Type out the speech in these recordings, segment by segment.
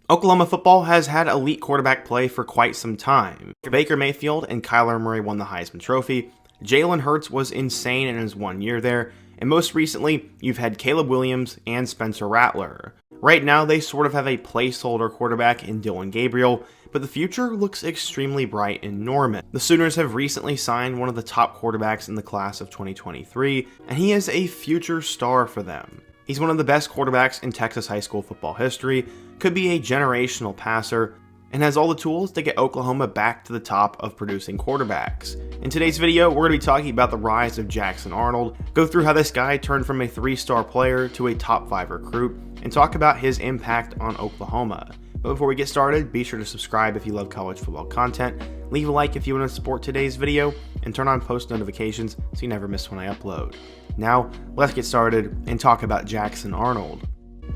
Oklahoma football has had elite quarterback play for quite some time. Baker Mayfield and Kyler Murray won the Heisman Trophy. Jalen Hurts was insane in his 1 year there. And most recently, you've had Caleb Williams and Spencer Rattler. Right now, they sort of have a placeholder quarterback in Dillon Gabriel, but the future looks extremely bright in Norman. The Sooners have recently signed one of the top quarterbacks in the class of 2023, and he is a future star for them. He's one of the best quarterbacks in Texas high school football history, could be a generational passer, and has all the tools to get Oklahoma back to the top of producing quarterbacks. In today's video, we're going to be talking about the rise of Jackson Arnold, go through how this guy turned from a 3-star player to a top 5 recruit, and talk about his impact on Oklahoma. But before we get started, be sure to subscribe if you love college football content, leave a like if you want to support today's video, and turn on post notifications so you never miss when I upload. Now, let's get started and talk about Jackson Arnold.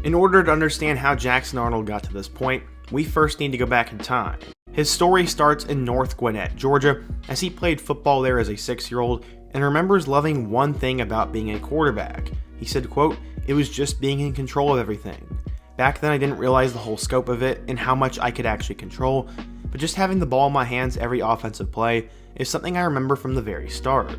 In order to understand how Jackson Arnold got to this point, we first need to go back in time. His story starts in North Gwinnett, Georgia, as he played football there as a 6-year-old and remembers loving one thing about being a quarterback. He said, quote, "It was just being in control of everything. Back then I didn't realize the whole scope of it and how much I could actually control, but just having the ball in my hands every offensive play is something I remember from the very start."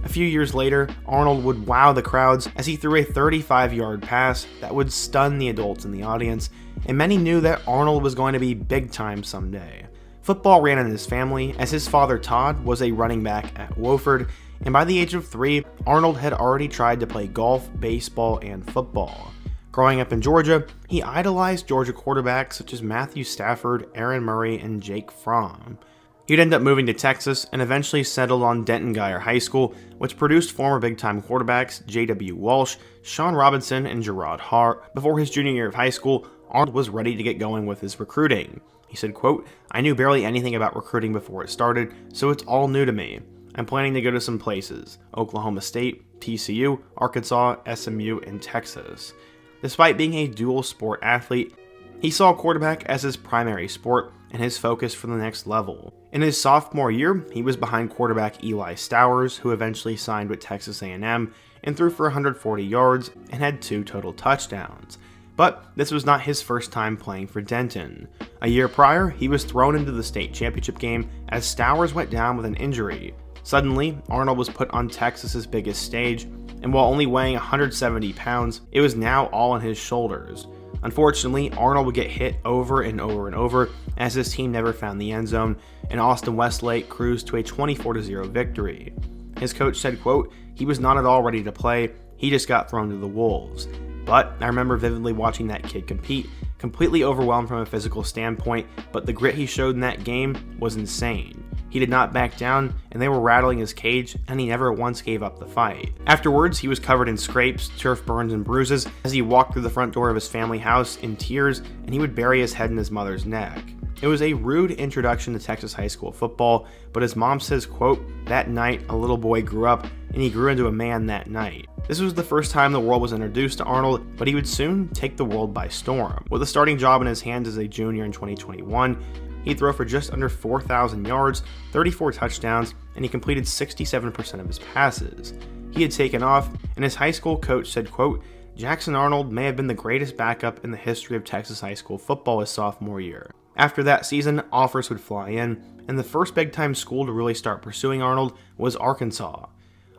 A few years later, Arnold would wow the crowds as he threw a 35-yard pass that would stun the adults in the audience, and many knew that Arnold was going to be big time someday. Football ran in his family, as his father Todd was a running back at Wofford, and by the age of 3, Arnold had already tried to play golf, baseball, and football. Growing up in Georgia, he idolized Georgia quarterbacks such as Matthew Stafford, Aaron Murray, and Jake Fromm. He'd end up moving to Texas and eventually settled on Denton Guyer High School, which produced former big-time quarterbacks J.W. Walsh, Sean Robinson, and Gerard Hart. Before his junior year of high school, Arnold was ready to get going with his recruiting. He said, quote, "I knew barely anything about recruiting before it started, so it's all new to me. I'm planning to go to some places: Oklahoma State, TCU, Arkansas, SMU, and Texas." Despite being a dual-sport athlete, he saw quarterback as his primary sport and his focus for the next level. In his sophomore year, he was behind quarterback Eli Stowers, who eventually signed with Texas A&M and threw for 140 yards and had 2 total touchdowns. But this was not his first time playing for Denton. A year prior, he was thrown into the state championship game as Stowers went down with an injury. Suddenly, Arnold was put on Texas's biggest stage, and while only weighing 170 pounds, it was now all on his shoulders. Unfortunately, Arnold would get hit over and over and over as his team never found the end zone, and Austin Westlake cruised to a 24-0 victory. His coach said, quote, "He was not at all ready to play, he just got thrown to the wolves. But I remember vividly watching that kid compete, completely overwhelmed from a physical standpoint, but the grit he showed in that game was insane. He did not back down, and they were rattling his cage, and he never once gave up the fight." Afterwards, he was covered in scrapes, turf burns, and bruises as he walked through the front door of his family house in tears, and he would bury his head in his mother's neck. It was a rude introduction to Texas high school football, but his mom says, quote, "That night, a little boy grew up, and he grew into a man that night." This was the first time the world was introduced to Arnold, but he would soon take the world by storm. With a starting job in his hands as a junior in 2021, he'd throw for just under 4,000 yards, 34 touchdowns, and he completed 67% of his passes. He had taken off, and his high school coach said, quote, "Jackson Arnold may have been the greatest backup in the history of Texas high school football his sophomore year." After that season, offers would fly in, and the first big-time school to really start pursuing Arnold was Arkansas.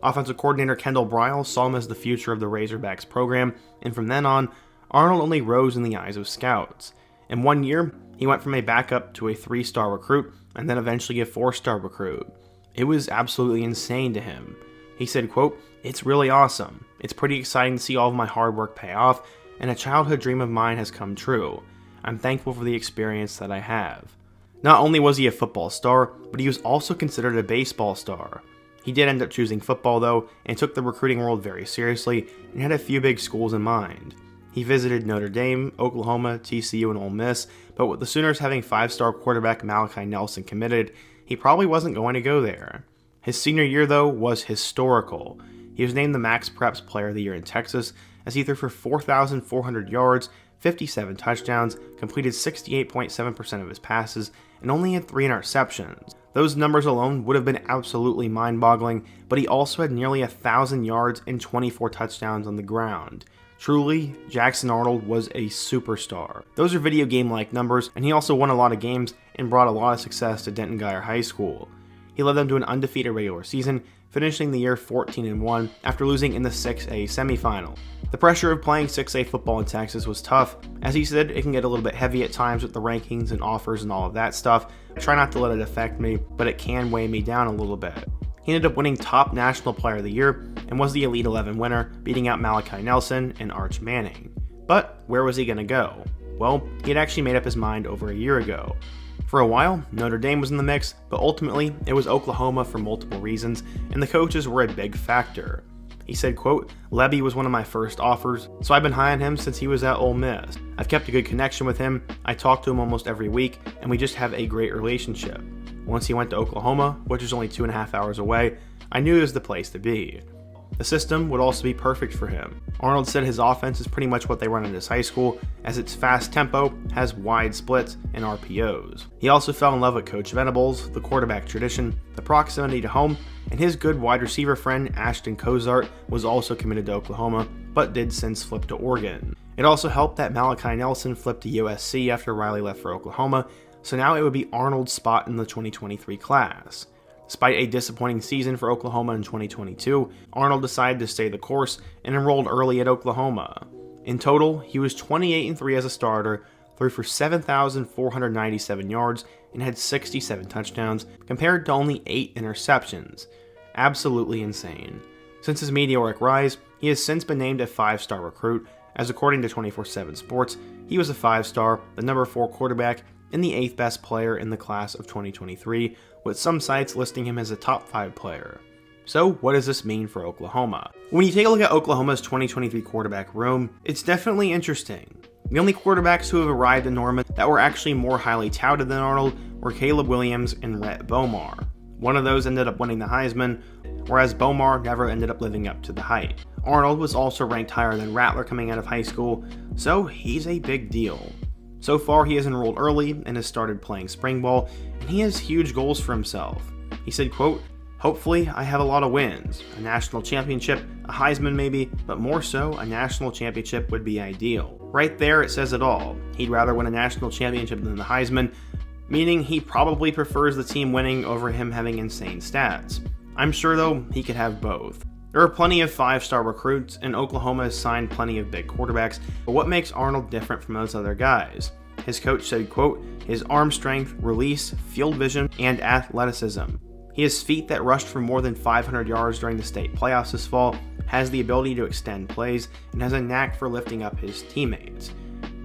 Offensive coordinator Kendall Briles saw him as the future of the Razorbacks program, and from then on, Arnold only rose in the eyes of scouts. In 1 year, he went from a backup to a 3-star recruit, and then eventually a 4-star recruit. It was absolutely insane to him. He said, quote, "It's really awesome. It's pretty exciting to see all of my hard work pay off, and a childhood dream of mine has come true. I'm thankful for the experience that I have." Not only was he a football star, but he was also considered a baseball star. He did end up choosing football though, and took the recruiting world very seriously, and had a few big schools in mind. He visited Notre Dame, Oklahoma, TCU, and Ole Miss, but with the Sooners having 5-star quarterback Malachi Nelson committed, he probably wasn't going to go there. His senior year though was historical. He was named the Max Preps Player of the Year in Texas, as he threw for 4,400 yards, 57 touchdowns, completed 68.7% of his passes, and only had 3 interceptions. Those numbers alone would have been absolutely mind-boggling, but he also had nearly 1,000 yards and 24 touchdowns on the ground. Truly, Jackson Arnold was a superstar. Those are video game-like numbers, and he also won a lot of games and brought a lot of success to Denton Guyer High School. He led them to an undefeated regular season, finishing the year 14-1 after losing in the 6A semifinal. The pressure of playing 6A football in Texas was tough. As he said, it can get a little bit heavy at times with the rankings and offers and all of that stuff. I try not to let it affect me, but it can weigh me down a little bit. He ended up winning Top National Player of the Year and was the Elite 11 winner, beating out Malachi Nelson and Arch Manning. But where was he going to go? Well, he had actually made up his mind over a year ago. For a while, Notre Dame was in the mix, but ultimately it was Oklahoma for multiple reasons, and the coaches were a big factor. He said, quote, "Lebby was one of my first offers, so I've been high on him since he was at Ole Miss. I've kept a good connection with him, I talk to him almost every week, and we just have a great relationship. Once he went to Oklahoma, which is only 2.5 hours away, I knew it was the place to be. The system would also be perfect for him. Arnold said his offense is pretty much what they run in his high school, as its fast tempo, has wide splits, and RPOs. He also fell in love with Coach Venables, the quarterback tradition, the proximity to home, and his good wide receiver friend Ashton Cozart was also committed to Oklahoma, but did since flip to Oregon. It also helped that Malachi Nelson flipped to USC after Riley left for Oklahoma, so now it would be Arnold's spot in the 2023 class. Despite a disappointing season for Oklahoma in 2022, Arnold decided to stay the course and enrolled early at Oklahoma. In total, he was 28-3 as a starter, threw for 7,497 yards, and had 67 touchdowns, compared to only 8 interceptions. Absolutely insane. Since his meteoric rise, he has since been named a 5-star recruit, as according to 24/7 Sports, he was a 5-star, the number 4 quarterback, and the 8th best player in the class of 2023, with some sites listing him as a top 5 player. So what does this mean for Oklahoma? When you take a look at Oklahoma's 2023 quarterback room, it's definitely interesting. The only quarterbacks who have arrived in Norman that were actually more highly touted than Arnold were Caleb Williams and Rhett Bomar. One of those ended up winning the Heisman, whereas Bomar never ended up living up to the hype. Arnold was also ranked higher than Rattler coming out of high school, so he's a big deal. So far, he has enrolled early and has started playing spring ball, and he has huge goals for himself. He said, quote, "Hopefully, I have a lot of wins. A national championship, a Heisman maybe, but more so, a national championship would be ideal." Right there, it says it all. He'd rather win a national championship than the Heisman, meaning he probably prefers the team winning over him having insane stats. I'm sure, though, he could have both. There are plenty of 5-star recruits, and Oklahoma has signed plenty of big quarterbacks, but what makes Arnold different from those other guys? His coach said, quote, "His arm strength, release, field vision, and athleticism. He has feet that rushed for more than 500 yards during the state playoffs this fall, has the ability to extend plays, and has a knack for lifting up his teammates."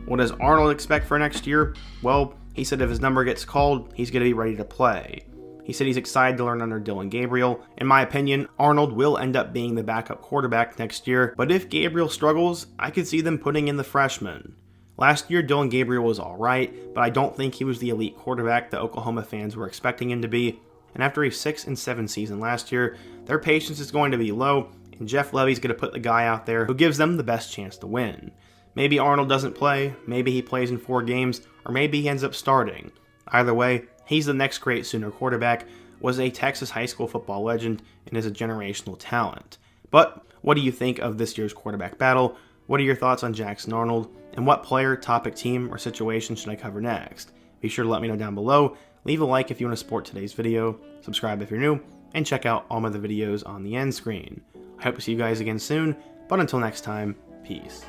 What does Arnold expect for next year? Well, he said if his number gets called, he's going to be ready to play. He said he's excited to learn under Dillon Gabriel. In my opinion, Arnold will end up being the backup quarterback next year, but if Gabriel struggles, I could see them putting in the freshman. Last year, Dillon Gabriel was alright, but I don't think he was the elite quarterback that Oklahoma fans were expecting him to be, and after a 6-7 season last year, their patience is going to be low, and Jeff Levy's going to put the guy out there who gives them the best chance to win. Maybe Arnold doesn't play, maybe he plays in 4 games, or maybe he ends up starting. Either way, he's the next great Sooner quarterback, was a Texas high school football legend, and is a generational talent. But what do you think of this year's quarterback battle? What are your thoughts on Jackson Arnold? And what player, topic, team, or situation should I cover next? Be sure to let me know down below. Leave a like if you want to support today's video, subscribe if you're new, and check out all my other videos on the end screen. I hope to see you guys again soon, but until next time, peace.